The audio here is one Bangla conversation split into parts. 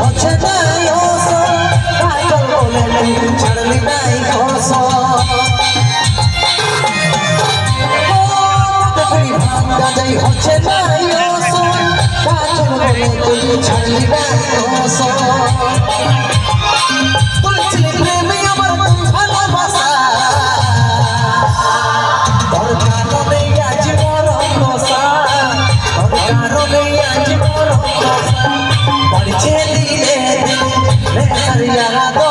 হচ্ছে নাই কাজল বলে ছাড়লি নাই ঘোষ হচ্ছে নাই কাজল বলে ছাড়লি নাই ঘোষ বলছিলি প্রেমে আমার ভালোবাসা তোর কারণে আজ মরণ বসা তোর কারণে আজ মরণ বসা পড়ছে দিলে সারিয়া দো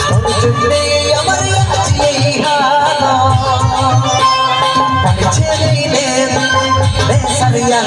তোর চুলে আমার আছি হালো পড়ছে দিলে সারিয়া